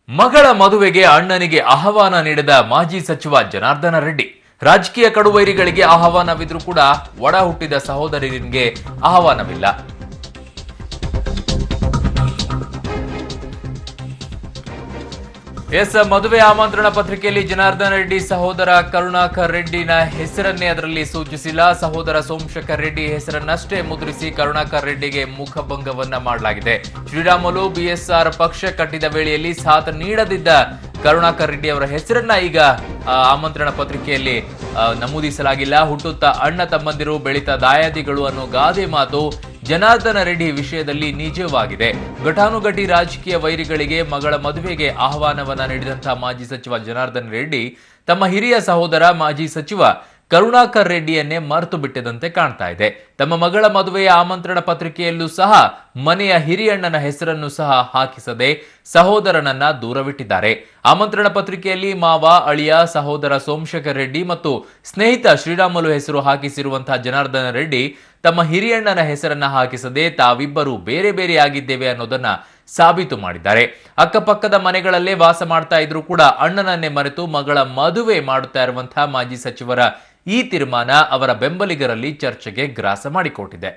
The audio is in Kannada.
ಮಗಳ ಮದುವೆಗೆ ಅಣ್ಣನಿಗೆ ಆಹ್ವಾನ ನೀಡಿದ ಮಾಜಿ ಸಚಿವ ಜನಾರ್ದನ ರೆಡ್ಡಿ. ರಾಜಕೀಯ ಕಡುವೈರಿಗಳಿಗೆ ಆಹ್ವಾನವಿದ್ರೂ ಕೂಡ ಒಡ ಹುಟ್ಟಿದ ಸಹೋದರರಿಗೆ ಆಹ್ವಾನವಿಲ್ಲ. ಮದುವೆ ಆಮಂತ್ರಣ ಪತ್ರಿಕೆಯಲ್ಲಿ ಜನಾರ್ದನ ರೆಡ್ಡಿ ಸಹೋದರ ಕರುಣಾಕರ್ ರೆಡ್ಡಿನ ಹೆಸರನ್ನೇ ಅದರಲ್ಲಿ ಸೂಚಿಸಿಲ್ಲ. ಸಹೋದರ ಸೋಮಶೇಖರ್ ರೆಡ್ಡಿ ಹೆಸರನ್ನಷ್ಟೇ ಮುದ್ರಿಸಿ ಕರುಣಾಕರ್ ರೆಡ್ಡಿಗೆ ಮುಖಭಂಗವನ್ನ ಮಾಡಲಾಗಿದೆ. ಶ್ರೀರಾಮುಲು ಬಿಎಸ್ಆರ್ ಪಕ್ಷ ಕಟ್ಟಿದ ವೇಳೆಯಲ್ಲಿ ಸಾಥ್ ನೀಡದಿದ್ದ ಕರುಣಾಕರ್ ರೆಡ್ಡಿ ಅವರ ಹೆಸರನ್ನ ಈಗ ಆಮಂತ್ರಣ ಪತ್ರಿಕೆಯಲ್ಲಿ ನಮೂದಿಸಲಾಗಿಲ್ಲ. ಹುಟ್ಟುತ್ತಾ ಅಣ್ಣ ತಮ್ಮಂದಿರು ಬೆಳೀತಾ ದಾಯಾದಿಗಳು ಅನ್ನೋ ಗಾದೆ ಮಾತು ಜನಾರ್ದನ ರೆಡ್ಡಿ ವಿಷಯದಲ್ಲಿ ನಿಜವಾಗಿದೆ. ಘಟಾನುಘಟಿ ರಾಜಕೀಯ ವೈರಿಗಳಿಗೆ ಮಗಳ ಮದುವೆಗೆ ಆಹ್ವಾನವನ್ನ ನೀಡಿದಂತಹ ಮಾಜಿ ಸಚಿವ ಜನಾರ್ದನ ರೆಡ್ಡಿ ತಮ್ಮ ಹಿರಿಯ ಸಹೋದರ ಮಾಜಿ ಸಚಿವ ಕರುಣಾಕರ್ ರೆಡ್ಡಿಯನ್ನೇ ಮರೆತು ಬಿಟ್ಟಿದಂತೆ ಕಾಣ್ತಾ ಇದೆ. ತಮ್ಮ ಮಗಳ ಮದುವೆಯ ಆಮಂತ್ರಣ ಪತ್ರಿಕೆಯಲ್ಲೂ ಸಹ ಮನೆಯ ಹಿರಿಯಣ್ಣನ ಹೆಸರನ್ನು ಸಹ ಹಾಕಿಸದೆ ಸಹೋದರನನ್ನ ದೂರವಿಟ್ಟಿದ್ದಾರೆ. ಆಮಂತ್ರಣ ಪತ್ರಿಕೆಯಲ್ಲಿ ಮಾವ, ಅಳಿಯ, ಸಹೋದರ ಸೋಮಶೇಖರ್ ರೆಡ್ಡಿ ಮತ್ತು ಸ್ನೇಹಿತ ಶ್ರೀರಾಮುಲು ಹೆಸರು ಹಾಕಿಸಿರುವಂತಹ ಜನಾರ್ದನ ರೆಡ್ಡಿ ತಮ್ಮ ಹಿರಿಯಣ್ಣನ ಹೆಸರನ್ನ ಹಾಕಿಸದೆ ತಾವಿಬ್ಬರು ಬೇರೆ ಬೇರೆಯಾಗಿದ್ದೇವೆ ಅನ್ನೋದನ್ನ ಸಾಬೀತು ಮಾಡಿದ್ದಾರೆ. ಅಕ್ಕಪಕ್ಕದ ಮನೆಗಳಲ್ಲೇ ವಾಸ ಮಾಡ್ತಾ ಇದ್ರು ಕೂಡ ಅಣ್ಣನನ್ನೇ ಮರೆತು ಮಗಳ ಮದುವೆ ಮಾಡುತ್ತಾ ಇರುವಂತಹ ಮಾಜಿ ಸಚಿವರ ಈ ತೀರ್ಮಾನ ಅವರ ಬೆಂಬಲಿಗರಲ್ಲಿ ಚರ್ಚೆಗೆ ಗ್ರಾಸ ಮಾಡಿಕೊಟ್ಟಿದೆ.